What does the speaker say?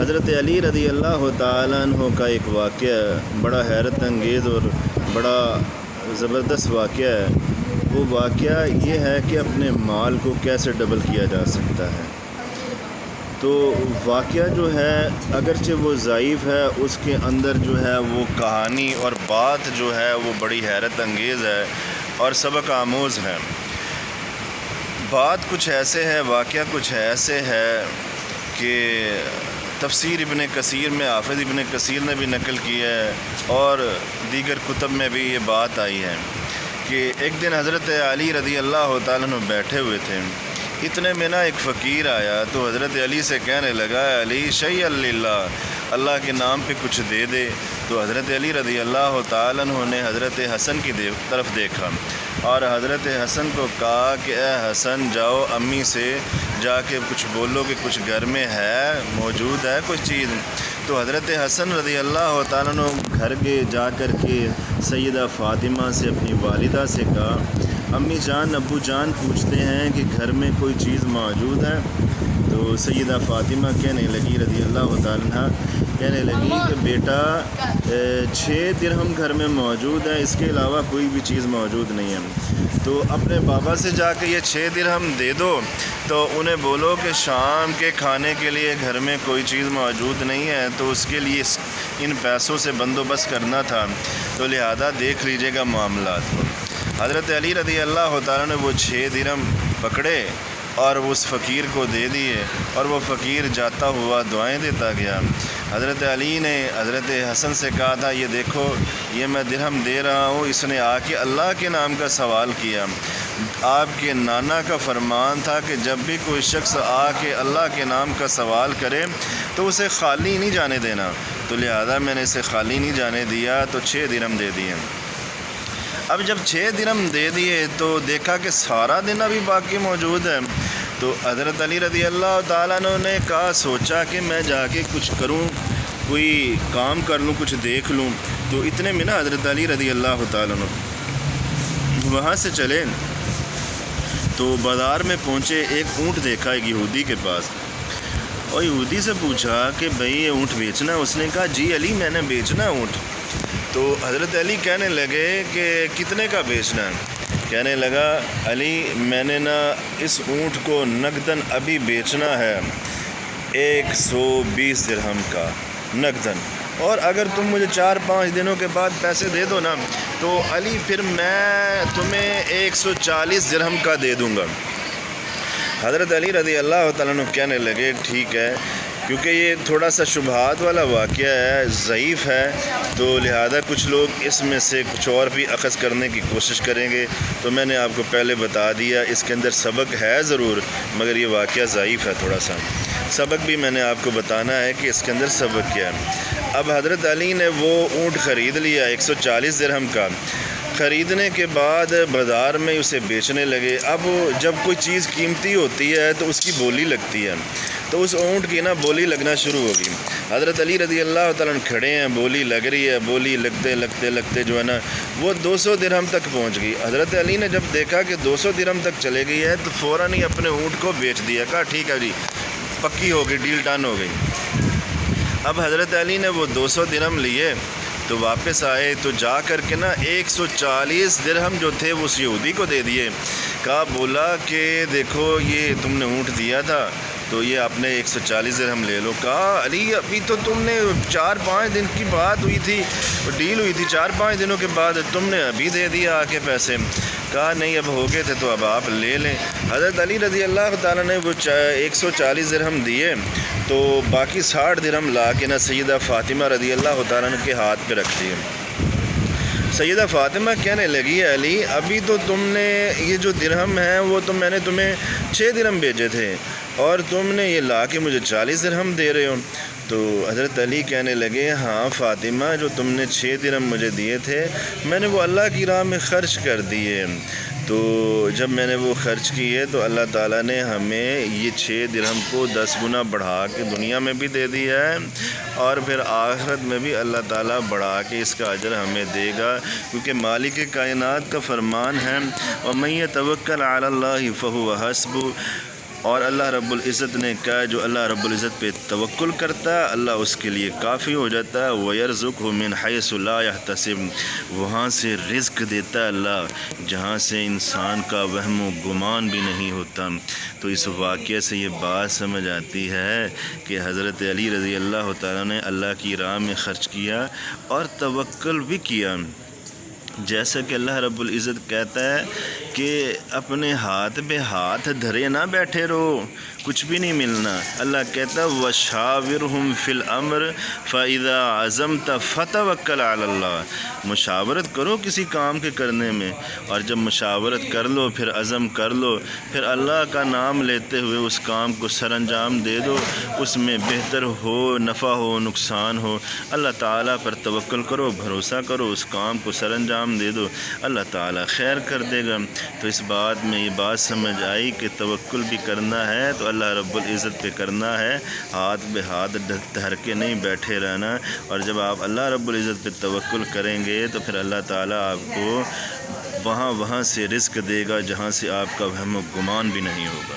حضرت علی رضی اللہ تعالیٰ عنہ کا ایک واقعہ بڑا حیرت انگیز اور بڑا زبردست واقعہ ہے۔ وہ واقعہ یہ ہے کہ اپنے مال کو کیسے ڈبل کیا جا سکتا ہے۔ تو واقعہ جو ہے اگرچہ وہ ضعیف ہے، اس کے اندر جو ہے وہ کہانی اور بات جو ہے وہ بڑی حیرت انگیز ہے اور سبق آموز ہے۔ بات کچھ ایسے ہے، واقعہ کچھ ایسے ہے کہ تفسیر ابن کثیر میں حافظ ابن کثیر نے بھی نقل کیا ہے اور دیگر کتب میں بھی یہ بات آئی ہے کہ ایک دن حضرت علی رضی اللہ تعالیٰ عنہ بیٹھے ہوئے تھے۔ اتنے میں نا ایک فقیر آیا تو حضرت علی سے کہنے لگا، علی شیء للہ، اللہ کے نام پہ کچھ دے دے۔ تو حضرت علی رضی اللہ تعالیٰ عنہ نے حضرت حسن کی طرف دیکھا اور حضرت حسن کو کہا کہ اے حسن، جاؤ امی سے جا کے کچھ بولو کہ کچھ گھر میں ہے، موجود ہے کچھ چیز۔ تو حضرت حسن رضی اللہ تعالیٰ عنہ گھر کے جا کر کے سیدہ فاطمہ سے، اپنی والدہ سے کہا، امی جان ابو جان پوچھتے ہیں کہ گھر میں کوئی چیز موجود ہے؟ تو سیدہ فاطمہ کہنے لگی رضی اللہ تعالیٰ عنہ، کہنے لگی کہ بیٹا 6 درہم گھر میں موجود ہے، اس کے علاوہ کوئی بھی چیز موجود نہیں ہے۔ تو اپنے بابا سے جا کے یہ 6 درہم دے دو، تو انہیں بولو کہ شام کے کھانے کے لیے گھر میں کوئی چیز موجود نہیں ہے، تو اس کے لیے ان پیسوں سے بندوبست کرنا تھا، تو لہذا دیکھ لیجیے گا معاملات کو۔ حضرت علی رضی اللہ تعالیٰ نے وہ 6 درہم پکڑے اور اس فقیر کو دے دیے اور وہ فقیر جاتا ہوا دعائیں دیتا گیا۔ حضرت علی نے حضرت حسن سے کہا تھا، یہ دیکھو یہ میں درہم دے رہا ہوں، اس نے آ کے اللہ کے نام کا سوال کیا۔ آپ کے نانا کا فرمان تھا کہ جب بھی کوئی شخص آ کے اللہ کے نام کا سوال کرے تو اسے خالی نہیں جانے دینا، تو لہذا میں نے اسے خالی نہیں جانے دیا، تو 6 درہم دے دیے۔ اب جب 6 درہم دے دیے تو دیکھا کہ سارا دن ابھی باقی موجود ہے، تو حضرت علی رضی اللہ تعالیٰ عنہ نے کہا، سوچا کہ میں جا کے کچھ کروں، کوئی کام کر لوں، کچھ دیکھ لوں۔ تو اتنے میں نا حضرت علی رضی اللہ تعالیٰ عنہ وہاں سے چلے تو بازار میں پہنچے، ایک اونٹ دیکھا ایک یہودی کے پاس، اور یہودی سے پوچھا کہ بھئی یہ اونٹ بیچنا ہے؟ اس نے کہا جی علی میں نے بیچنا ہے اونٹ۔ تو حضرت علی کہنے لگے کہ کتنے کا بیچنا ہے؟ کہنے لگا، علی میں نے نا اس اونٹ کو نقداً ابھی بیچنا ہے 120 درہم کا نقداً، اور اگر تم مجھے 4-5 دنوں کے بعد پیسے دے دو نا تو علی پھر میں تمہیں 140 درہم کا دے دوں گا۔ حضرت علی رضی اللہ تعالیٰ عنہ کہنے لگے ٹھیک ہے، کیونکہ یہ تھوڑا سا شبہات والا واقعہ ہے، ضعیف ہے، تو لہذا کچھ لوگ اس میں سے کچھ اور بھی اخذ کرنے کی کوشش کریں گے، تو میں نے آپ کو پہلے بتا دیا اس کے اندر سبق ہے ضرور، مگر یہ واقعہ ضعیف ہے تھوڑا سا۔ سبق بھی میں نے آپ کو بتانا ہے کہ اس کے اندر سبق کیا ہے۔ اب حضرت علی نے وہ اونٹ خرید لیا 140 درہم کا۔ خریدنے کے بعد بازار میں اسے بیچنے لگے۔ اب جب کوئی چیز قیمتی ہوتی ہے تو اس کی بولی لگتی ہے، تو اس اونٹ کی نا بولی لگنا شروع ہوگی۔ حضرت علی رضی اللہ تعالیٰ عنہ کھڑے ہیں، بولی لگ رہی ہے، بولی لگتے جو ہے نا وہ 200 درہم تک پہنچ گئی۔ حضرت علی نے جب دیکھا کہ 200 درہم تک چلے گئی ہے تو فوراً ہی اپنے اونٹ کو بیچ دیا، کہا ٹھیک ہے جی، پکی ہو گئی، ڈیل ڈن ہو گئی۔ اب حضرت علی نے وہ 200 درہم لیے تو واپس آئے، تو جا کر کے نا 140 درہم جو تھے وہ اس یہودی کو دے دیے۔ کہا بولا کہ دیکھو یہ تم نے اونٹ دیا تھا تو یہ آپ نے 140 درہم لے لو۔ کہا علی ابھی تو تم نے 4-5 دن کی بات ہوئی تھی، ڈیل ہوئی تھی، 4-5 دنوں کے بعد تم نے ابھی دے دیا آ کے پیسے۔ کہا نہیں اب ہو گئے تھے تو اب آپ لے لیں۔ حضرت علی رضی اللہ تعالیٰ نے وہ 140 درہم دیے، تو باقی 60 درہم لا کے نا سیدہ فاطمہ رضی اللہ تعالیٰ عنہ کے ہاتھ پہ رکھ دیے۔ سیدہ فاطمہ کہنے لگی، علی ابھی تو تم نے یہ جو درہم ہیں وہ تو میں نے تمہیں 6 درہم بھیجے تھے اور تم نے یہ لا کے مجھے 40 درہم دے رہے ہو۔ تو حضرت علی کہنے لگے، ہاں فاطمہ جو تم نے 6 درہم مجھے دیے تھے میں نے وہ اللہ کی راہ میں خرچ کر دیے، تو جب میں نے وہ خرچ کیے تو اللہ تعالیٰ نے ہمیں یہ 6 درہم کو 10 گنا بڑھا کے دنیا میں بھی دے دیا ہے، اور پھر آخرت میں بھی اللہ تعالیٰ بڑھا کے اس کا اجر ہمیں دے گا، کیونکہ مالک کائنات کا فرمان ہے، وَمَن يَتَوَكَّلْ عَلَى اللَّهِ فَهُوَ حَسْبُهُ، اور اللہ رب العزت نے کہا جو اللہ رب العزت پہ توکل کرتا ہے اللہ اس کے لیے کافی ہو جاتا ہے۔ وَيَرْزُقْهُ مِنْ حَيْثُ لَا يَحْتَسِبُ، وہاں سے رزق دیتا ہے اللہ جہاں سے انسان کا وہم و گمان بھی نہیں ہوتا۔ تو اس واقعے سے یہ بات سمجھ آتی ہے کہ حضرت علی رضی اللہ تعالیٰ نے اللہ کی راہ میں خرچ کیا اور توکل بھی کیا، جیسا کہ اللہ رب العزت کہتا ہے کہ اپنے ہاتھ پہ ہاتھ دھرے نہ بیٹھے رہو، کچھ بھی نہیں ملنا۔ اللہ کہتا ہے وَشَاوِرْهُمْ فِي الْأَمْرِ فَإِذَا عَزَمْتَ فَتَوَكَّلْ عَلَى اللَّهِ، مشاورت کرو کسی کام کے کرنے میں، اور جب مشاورت کر لو پھر عزم کر لو، پھر اللہ کا نام لیتے ہوئے اس کام کو سر انجام دے دو، اس میں بہتر ہو نفع ہو نقصان ہو اللہ تعالیٰ پر توکل کرو، بھروسہ کرو، اس کام کو سر انجام دے دو، اللہ تعالیٰ خیر کر دے گا۔ تو اس بات میں یہ بات سمجھ آئی کہ توکل بھی کرنا ہے تو اللہ رب العزت پہ کرنا ہے، ہاتھ بے ہاتھ دھر کے نہیں بیٹھے رہنا، اور جب آپ اللہ رب العزت پہ توکل کریں گے تو پھر اللہ تعالیٰ آپ کو وہاں سے رزق دے گا جہاں سے آپ کا وہم و گمان بھی نہیں ہوگا۔